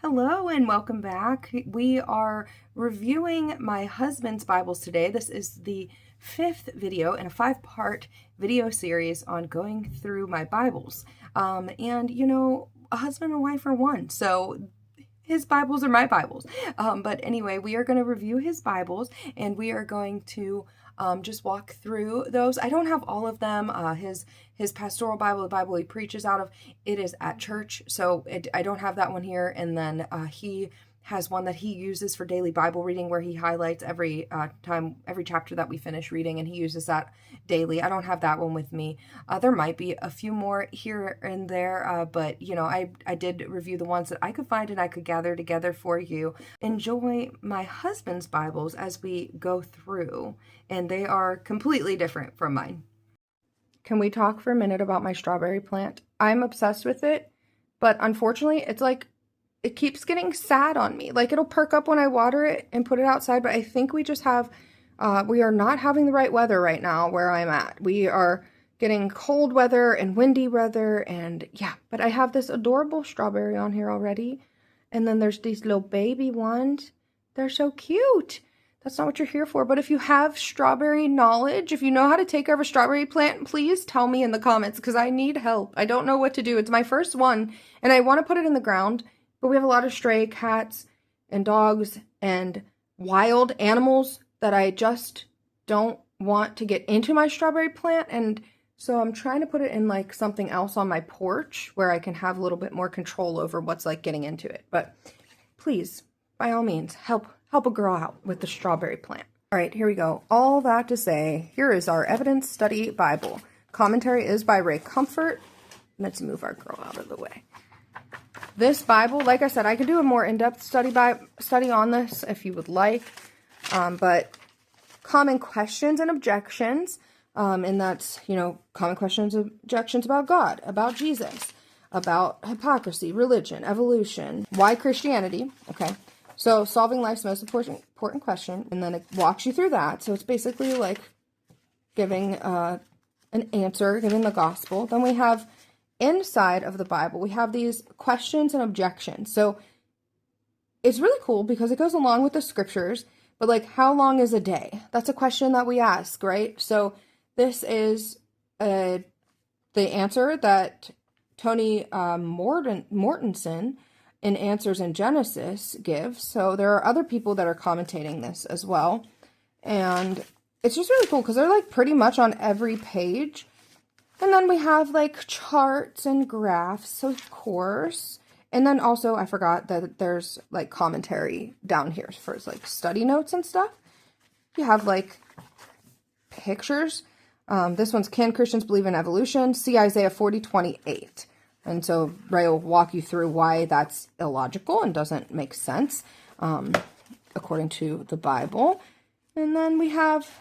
Hello and welcome back. We are reviewing my husband's Bibles today. This is the fifth video in a five-part video series on going through my Bibles. A husband and wife are one, so his Bibles are my Bibles. But anyway, we are going to review his Bibles and we are going to just walk through those. I don't have all of them. His pastoral Bible, the Bible he preaches out of, it is at church, so I don't have that one here. And then he has one that he uses for daily Bible reading where he highlights every chapter that we finish reading, and he uses that daily. I don't have that one with me. There might be a few more here and there, but I did review the ones that I could find and I could gather together for you. Enjoy my husband's Bibles as we go through, and they are completely different from mine. Can we talk for a minute about my strawberry plant? I'm obsessed with it, but unfortunately, it's like it keeps getting sad on me. Like, it'll perk up when I water it and put it outside, but I think we just have, we are not having the right weather right now where I'm at. We are getting cold weather and windy weather, and yeah, but I have this adorable strawberry on here already. And then there's these little baby ones. They're so cute. That's not what you're here for. But if you have strawberry knowledge, if you know how to take care of a strawberry plant, please tell me in the comments because I need help. I don't know what to do. It's my first one and I want to put it in the ground, but we have a lot of stray cats and dogs and wild animals that I just don't want to get into my strawberry plant. And so I'm trying to put it in like something else on my porch where I can have a little bit more control over what's like getting into it. But please, by all means, help a girl out with the strawberry plant. All right, here we go. All that to say, here is our Evidence Study Bible. Commentary is by Ray Comfort. Let's move our girl out of the way. This Bible, like I said, I could do a more in-depth study on this if you would like. But common questions and objections, and that's, common questions and objections about God, about Jesus, about hypocrisy, religion, evolution, why Christianity, okay? So solving life's most important question, and then it walks you through that. So it's basically like giving an answer, giving the gospel. Then we have inside of the Bible, we have these questions and objections. So it's really cool because it goes along with the scriptures, but like, how long is a day? That's a question that we ask, right? So this is the answer that Tony Mortensen in Answers in Genesis gives. So there are other people that are commentating this as well. And it's just really cool because they're like pretty much on every page. And then we have like charts and graphs, of course. And then also I forgot that there's like commentary down here for like study notes and stuff. You have like pictures. This one's Can Christians Believe in Evolution? See Isaiah 40:28. And so Ray will walk you through why that's illogical and doesn't make sense, according to the Bible. And then we have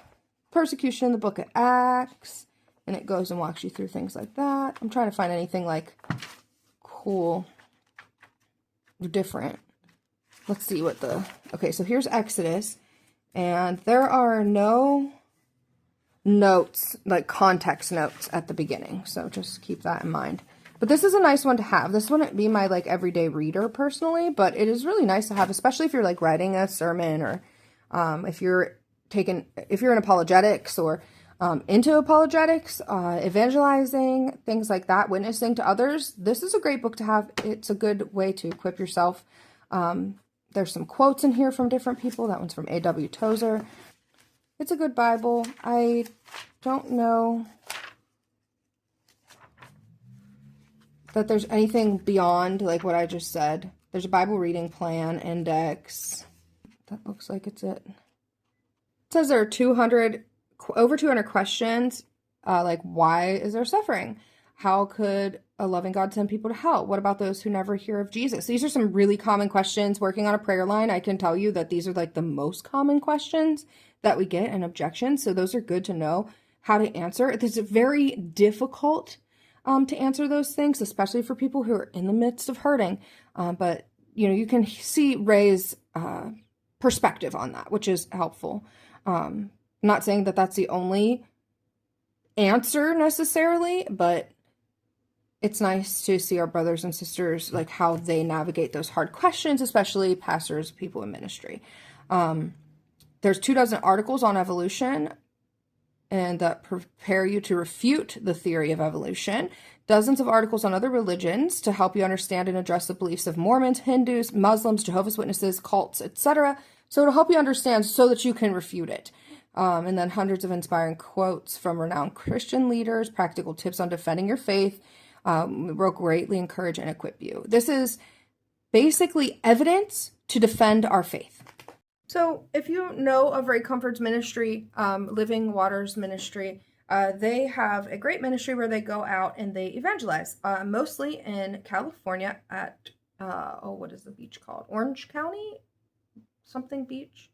persecution in the book of Acts, and it goes and walks you through things like that. I'm trying to find anything like cool, different. Let's see what okay, so here's Exodus, and there are no notes, like context notes at the beginning. So just keep that in mind. But this is a nice one to have. This wouldn't be my like everyday reader personally, but it is really nice to have, especially if you're like writing a sermon or if you're in apologetics or into apologetics, evangelizing, things like that, witnessing to others. This is a great book to have. It's a good way to equip yourself. There's some quotes in here from different people. That one's from A.W. Tozer. It's a good Bible. I don't know that there's anything beyond like what I just said. There's a Bible reading plan, index. That looks like it's it. It says there are over 200 questions, like why is there suffering? How could a loving God send people to hell? What about those who never hear of Jesus? These are some really common questions. Working on a prayer line, I can tell you that these are like the most common questions that we get and objections. So those are good to know how to answer. It's very difficult to answer those things, especially for people who are in the midst of hurting. But, you can see Ray's perspective on that, which is helpful. I'm not saying that that's the only answer necessarily, but it's nice to see our brothers and sisters, like how they navigate those hard questions, especially pastors, people in ministry. There's 24 articles on evolution and that prepare you to refute the theory of evolution. Dozens of articles on other religions to help you understand and address the beliefs of Mormons, Hindus, Muslims, Jehovah's Witnesses, cults, etc. So to help you understand so that you can refute it. And then hundreds of inspiring quotes from renowned Christian leaders, practical tips on defending your faith, will greatly encourage and equip you. This is basically evidence to defend our faith. So if you know of Ray Comfort's ministry, Living Waters Ministry, they have a great ministry where they go out and they evangelize, mostly in California at, what is the beach called? Orange County? Something beach?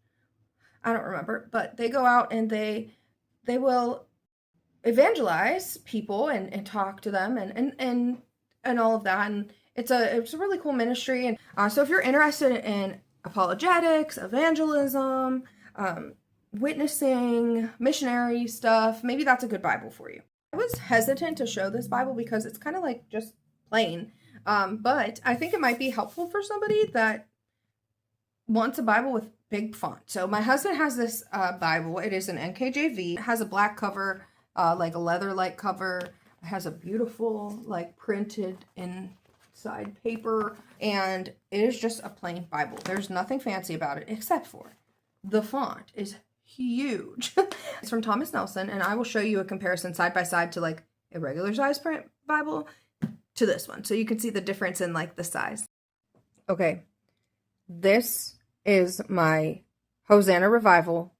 I don't remember, but they go out and they will evangelize people and talk to them and all of that. And it's a really cool ministry. And so if you're interested in apologetics, evangelism, witnessing, missionary stuff, maybe that's a good Bible for you. I was hesitant to show this Bible because it's kind of like just plain, but I think it might be helpful for somebody that wants a Bible with big font. So my husband has this Bible. It is an NKJV. It has a black cover, like a leather-like cover. It has a beautiful, like, printed inside paper, and it is just a plain Bible. There's nothing fancy about it except for the font is huge. It's from Thomas Nelson, and I will show you a comparison side by side to like a regular size print Bible to this one, so you can see the difference in like the size. Okay, this is my Hosanna Revival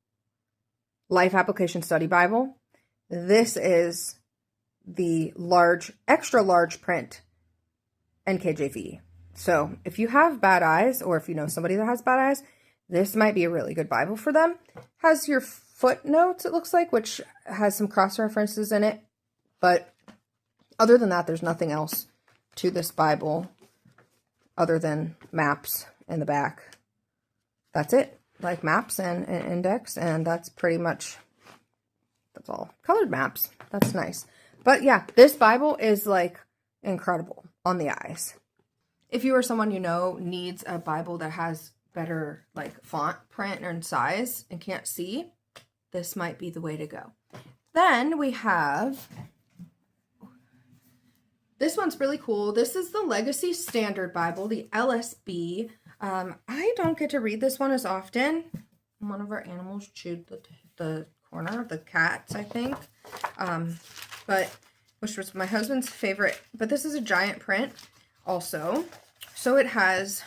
Life Application Study Bible. This is the large, extra large print NKJV. So if you have bad eyes, or if you know somebody that has bad eyes, this might be a really good Bible for them. Has your footnotes, it looks like, which has some cross references in it. But other than that, there's nothing else to this Bible other than maps in the back. That's it, like maps and an index, and that's pretty much, that's all. Colored maps, that's nice. But yeah, this Bible is like incredible on the eyes. If you or someone you know needs a Bible that has better like font, print, and size and can't see, this might be the way to go. Then we have, this one's really cool. This is the Legacy Standard Bible, the LSB. I don't get to read this one as often. One of our animals chewed the corner of the cats, I think. But which was my husband's favorite. But this is a giant print also. So it has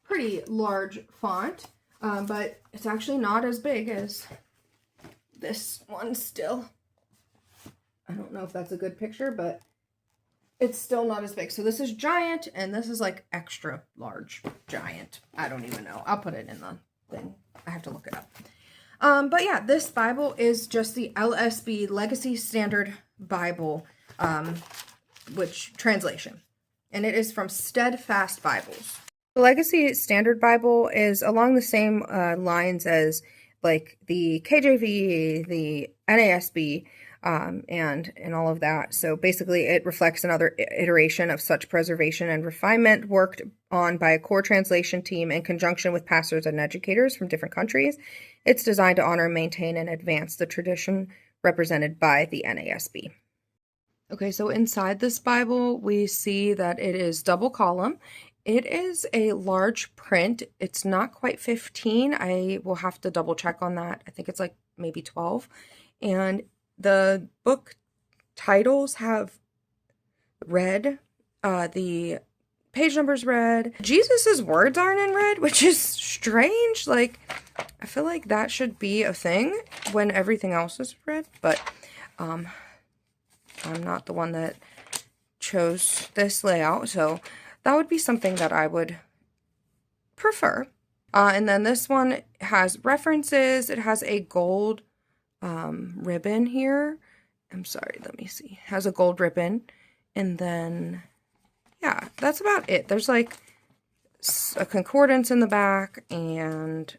pretty large font, but it's actually not as big as this one still. I don't know if that's a good picture, but it's still not as big. So this is giant, and this is like extra large, giant. I don't even know. I'll put it in the thing. I have to look it up. But yeah, this Bible is just the LSB Legacy Standard Bible, which translation. And it is from Steadfast Bibles. The Legacy Standard Bible is along the same lines as like the KJV, the NASB, and all of that. So basically it reflects another iteration of such preservation and refinement worked on by a core translation team in conjunction with pastors and educators from different countries. It's designed to honor, maintain, and advance the tradition represented by the NASB. Okay, so inside this Bible, we see that it is double column. It is a large print. It's not quite 15. I will have to double check on that. I think it's like maybe 12. And the book titles have red. The page numbers red. Jesus's words aren't in red, which is strange. Like, I feel like that should be a thing when everything else is red. But I'm not the one that chose this layout, so that would be something that I would prefer. And then this one has references. It has a gold ribbon here. I'm sorry, let me see. It has a gold ribbon. And then, yeah, that's about it. There's like a concordance in the back and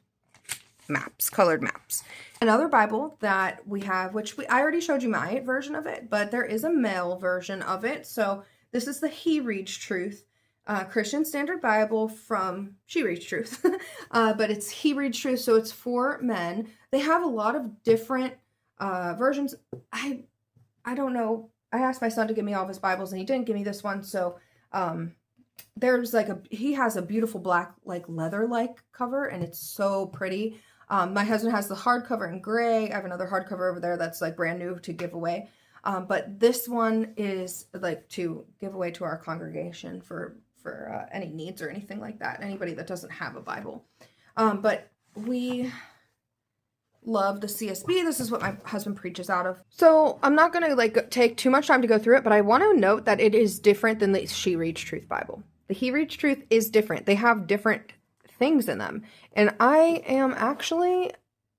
maps, colored maps. Another Bible that we have, which I already showed you my version of it, but there is a male version of it. So This is the He Reads Truth Christian Standard Bible from She Reads Truth. But it's He Reads Truth, so it's for men. They have a lot of different versions. I don't know. I asked my son to give me all of his Bibles, and he didn't give me this one, so there's he has a beautiful black leather-like cover, and it's so pretty. My husband has the hardcover in gray. I have another hardcover over there that's brand new to give away. But this one is to give away to our congregation for any needs or anything like that. Anybody that doesn't have a Bible. But we love the CSB. This is what my husband preaches out of. So I'm not going to take too much time to go through it, but I want to note that it is different than the She Reads Truth Bible. The He Reads Truth is different. They have different things in them. And I am actually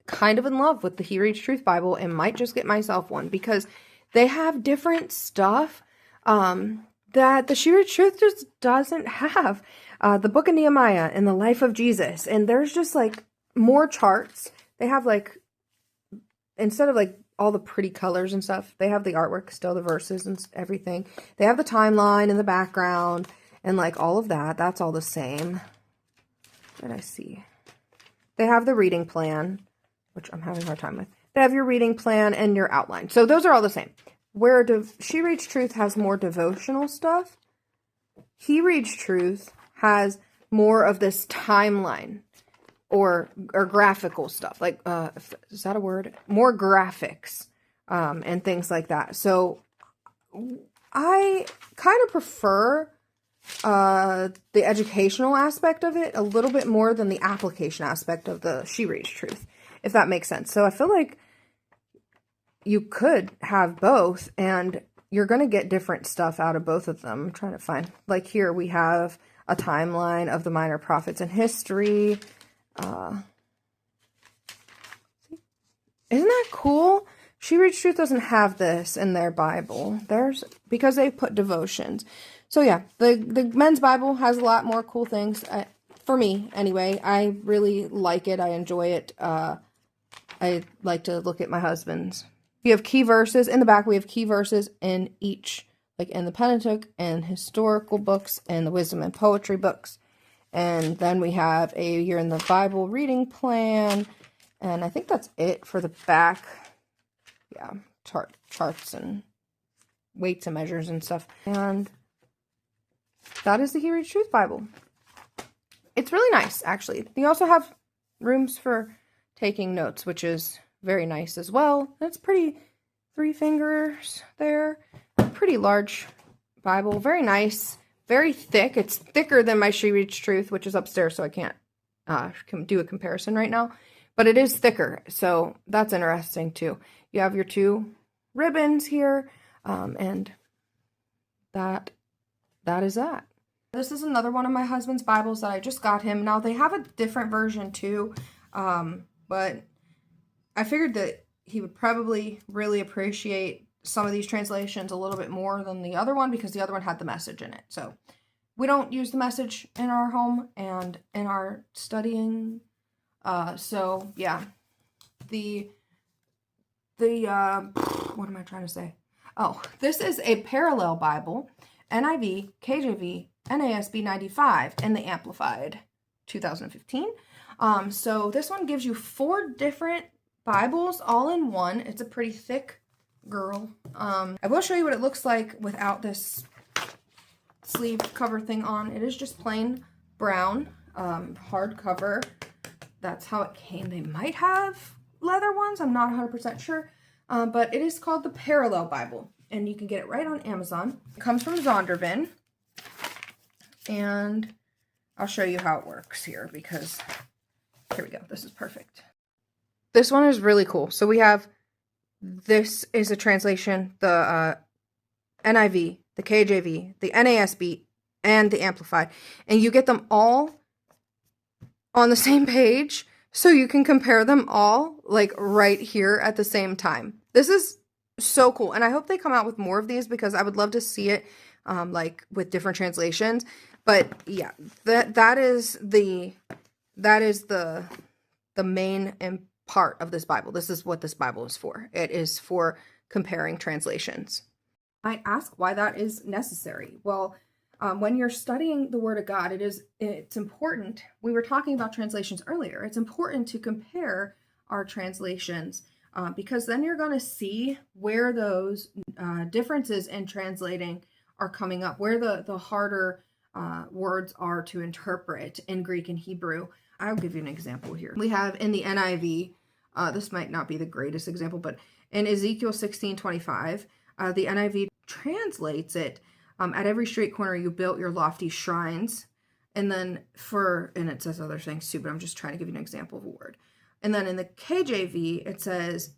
kind of in love with the He Reads Truth Bible and might just get myself one because they have different stuff that the She Reads Truth just doesn't have. The book of Nehemiah and the life of Jesus. And there's just more charts. They have instead of all the pretty colors and stuff, they have the artwork still, the verses and everything. They have the timeline in the background and all of that. That's all the same. What did I see? They have the reading plan, which I'm having a hard time with. They have your reading plan and your outline. So those are all the same. Where She Reads Truth has more devotional stuff, He Reads Truth has more of this timeline or graphical stuff. Is that a word? More graphics and things like that. So I kind of prefer the educational aspect of it a little bit more than the application aspect of the She Reads Truth, if that makes sense. So I feel like you could have both and you're going to get different stuff out of both of them. I'm trying to find, here we have a timeline of the minor prophets in history. Isn't that cool? She Reads Truth doesn't have this in their Bible. Because they put devotions. So yeah, the men's Bible has a lot more cool things. For me, anyway. I really like it. I enjoy it. I like to look at my husband's. We have key verses. In the back, we have key verses in each, in the Pentateuch and historical books and the wisdom and poetry books. And then we have a Year in the Bible reading plan. And I think that's it for the back. Yeah, charts and weights and measures and stuff. And that is the He Reads Truth Bible. It's really nice, actually. You also have rooms for taking notes, which is very nice as well. It's pretty, 3 fingers there. Pretty large Bible. Very nice. Very thick. It's thicker than my She Reads Truth, which is upstairs, so I can't do a comparison right now. But it is thicker, so that's interesting too. You have your 2 ribbons here, and that is that. This is another one of my husband's Bibles that I just got him. Now, they have a different version too, but I figured that he would probably really appreciate some of these translations a little bit more than the other one because the other one had the message in it. So we don't use the message in our home and in our studying. So yeah, what am I trying to say? Oh, this is a parallel Bible, NIV, KJV, NASB 95, and the Amplified 2015. So this one gives you 4 different Bibles all in one. It's a pretty thick girl. I will show you what it looks like without this sleeve cover thing on. It is just plain brown, hardcover. That's how it came. They might have leather ones. I'm not 100% sure. But it is called the Parallel Bible. And you can get it right on Amazon. It comes from Zondervan. And I'll show you how it works here because here we go. This is perfect. This one is really cool. So we have, this is a translation, the NIV, the KJV, the NASB, and the Amplified. And you get them all on the same page, so you can compare them all, right here at the same time. This is so cool, and I hope they come out with more of these because I would love to see it, with different translations. But yeah, that is the main part of this Bible. This is what this Bible is for. It is for comparing translations. Might ask why that is necessary. Well, when you're studying the Word of God, it's important. We were talking about translations earlier. It's important to compare our translations because then you're going to see where those differences in translating are coming up, where the harder words are to interpret in Greek and Hebrew. I'll give you an example here. We have in the NIV, this might not be the greatest example, but in Ezekiel 16:25, the NIV translates it, at every street corner you built your lofty shrines. And then and it says other things too, but I'm just trying to give you an example of a word. And then in the KJV, it says,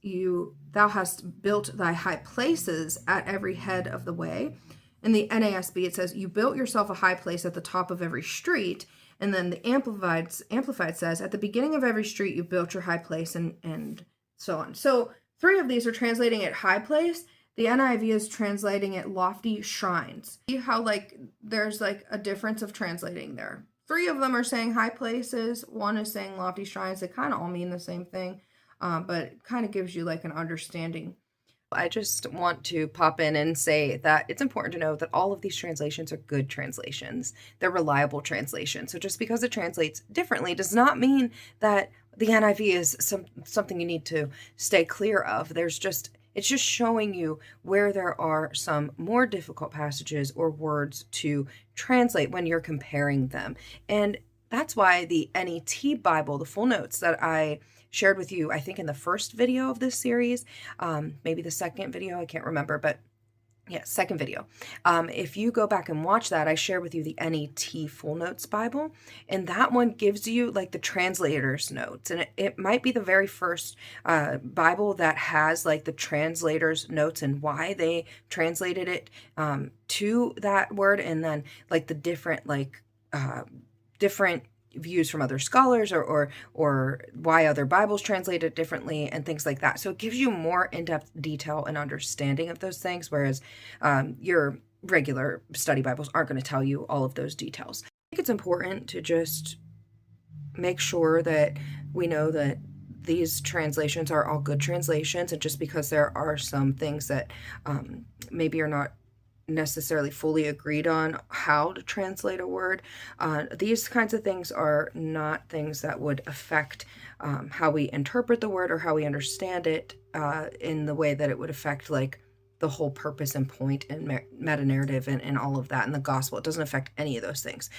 thou hast built thy high places at every head of the way. In the NASB, it says, you built yourself a high place at the top of every street. And then the Amplified says, at the beginning of every street, you built your high place, and so on. So 3 of these are translating it high place. The NIV is translating it lofty shrines. See how there's a difference of translating there. 3 of them are saying high places. 1 is saying lofty shrines. They kind of all mean the same thing, but it kind of gives you an understanding. I just want to pop in and say that it's important to know that all of these translations are good translations. They're reliable translations. So just because it translates differently does not mean that the NIV is something you need to stay clear of. It's just showing you where there are some more difficult passages or words to translate when you're comparing them. And that's why the NET Bible, the full notes that I shared with you, I think in the first video of this series, maybe the second video, I can't remember, but yeah, second video. If you go back and watch that, I share with you the NET Full Notes Bible, and that one gives you the translator's notes, and it might be the very first Bible that has the translator's notes and why they translated it to that word, and then the different views from other scholars or why other Bibles translate it differently and things like that. So it gives you more in-depth detail and understanding of those things, whereas your regular study Bibles aren't going to tell you all of those details. I think it's important to just make sure that we know that these translations are all good translations, and just because there are some things that maybe are not necessarily fully agreed on how to translate a word, these kinds of things are not things that would affect how we interpret the word or how we understand it in the way that it would affect the whole purpose and point and meta-narrative and all of that in the gospel. It doesn't affect any of those things.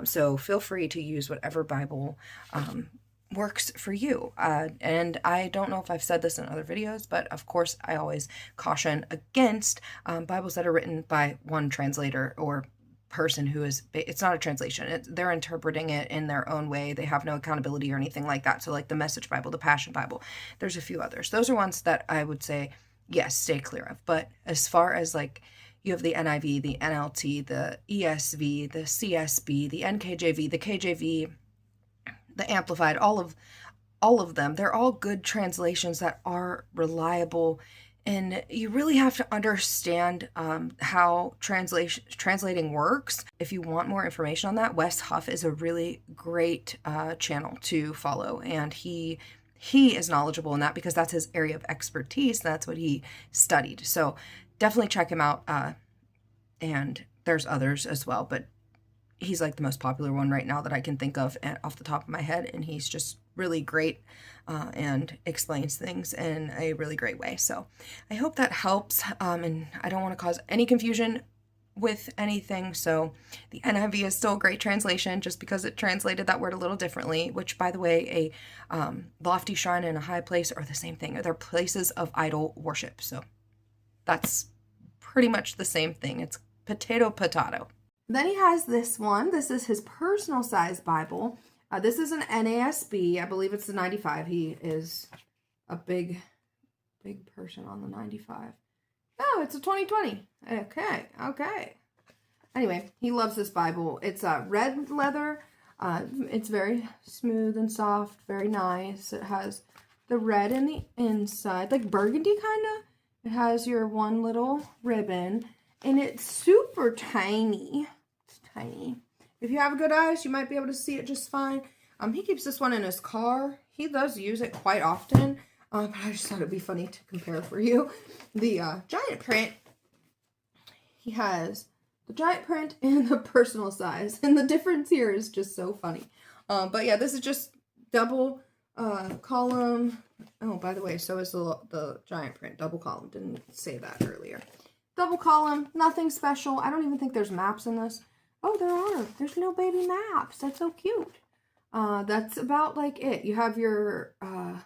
So feel free to use whatever Bible works for you. And I don't know if I've said this in other videos, but of course I always caution against Bibles that are written by one translator or person it's not a translation. They're interpreting it in their own way. They have no accountability or anything like that. So the Message Bible, the Passion Bible, there's a few others. Those are ones that I would say, yes, stay clear of. But as far as you have the NIV, the NLT, the ESV, the CSB, the NKJV, the KJV, the Amplified, all of them, they're all good translations that are reliable, and you really have to understand how translating works. If you want more information on that, Wes Huff is a really great channel to follow, and he is knowledgeable in that because that's his area of expertise. That's what he studied. So definitely check him out. And there's others as well, but he's the most popular one right now that I can think of off the top of my head, and he's just really great and explains things in a really great way. So I hope that helps, and I don't want to cause any confusion with anything. So the NIV is still a great translation just because it translated that word a little differently, which, by the way, a lofty shrine and a high place are the same thing. They're places of idol worship. So that's pretty much the same thing. It's potato. Then he has this one. This is his personal size Bible. This is an NASB. I believe it's the 95. He is a big person on the 95. Oh, it's a 2020. Okay. Anyway, he loves this Bible. It's red leather. It's very smooth and soft, very nice. It has the red in the inside, burgundy kind of. It has your one little ribbon, and it's super tiny. Tiny. If you have good eyes, you might be able to see it just fine. He keeps this one in his car. He does use it quite often, but I just thought it'd be funny to compare for you. The giant print he has the giant print and the personal size, and the difference here is just so funny. But yeah, this is just double column. Oh, by the way, so is the giant print, double column. Didn't say that earlier. Double column, nothing special. I don't even think there's maps in this. Oh, there are. There's no baby maps. That's so cute. That's about like it. You have your, oh,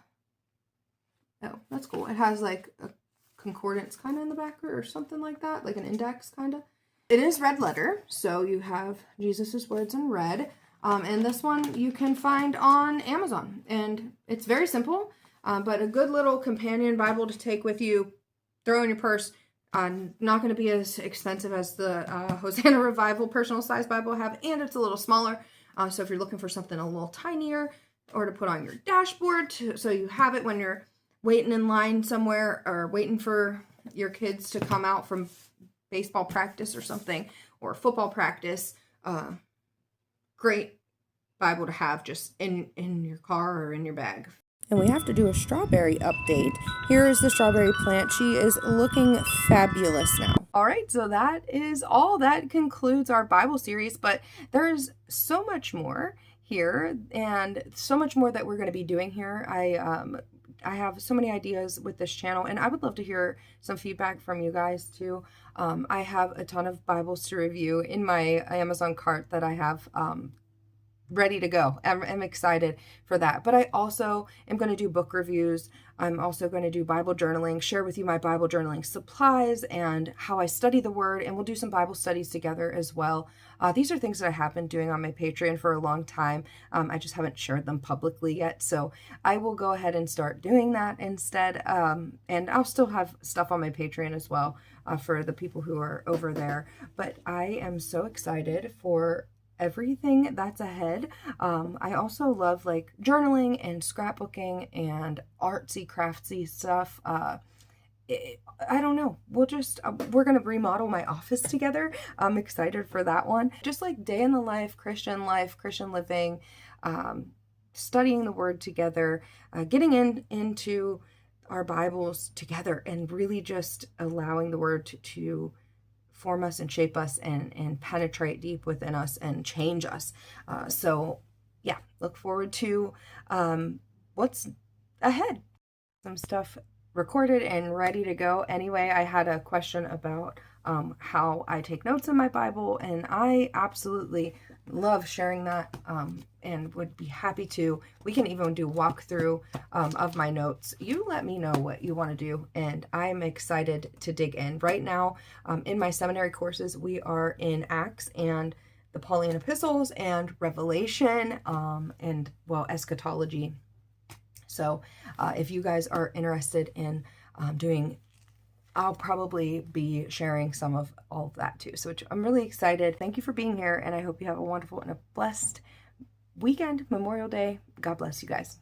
that's cool. It has like a concordance kind of in the back or something like that, like an index kind of. It is red letter, so you have Jesus's words in red. And this one you can find on Amazon, and it's very simple, but a good little companion Bible to take with you, throw in your purse. Not going to be as expensive as the Hosanna Revival personal size Bible I have, and it's a little smaller. So if you're looking for something a little tinier, or to put on your dashboard, so you have it when you're waiting in line somewhere, or waiting for your kids to come out from baseball practice or something, or football practice, great Bible to have just in your car or in your bag. And we have to do a strawberry update. Here is the strawberry plant. She is looking fabulous now. All right, so that is all. That concludes our Bible series, but there's so much more here, and so much more that we're going to be doing here. I have so many ideas with this channel, and I would love to hear some feedback from you guys too. I have a ton of Bibles to review in my Amazon cart that I have ready to go. I'm excited for that. But I also am going to do book reviews. I'm also going to do Bible journaling, share with you my Bible journaling supplies and how I study the Word, and we'll do some Bible studies together as well. These are things that I have been doing on my Patreon for a long time. I just haven't shared them publicly yet, so I will go ahead and start doing that instead. And I'll still have stuff on my Patreon as well for the people who are over there. But I am so excited for everything that's ahead. I also love like journaling and scrapbooking and artsy craftsy stuff. I don't know. We're going to remodel my office together. I'm excited for that one. Just like day in the life, Christian living, studying the Word together, getting into our Bibles together, and really just allowing the Word to form us and shape us and penetrate deep within us and change us. So yeah, look forward to what's ahead. Some stuff recorded and ready to go. Anyway, I had a question about how I take notes in my Bible, and I absolutely love sharing that and would be happy to. We can even do walkthrough of my notes. You let me know what you want to do, and I'm excited to dig in. Right now, in my seminary courses, we are in Acts and the Pauline epistles and Revelation and, well, eschatology. So if you guys are interested in doing, I'll probably be sharing some of all of that too. So I'm really excited. Thank you for being here, and I hope you have a wonderful and a blessed weekend, Memorial Day. God bless you guys.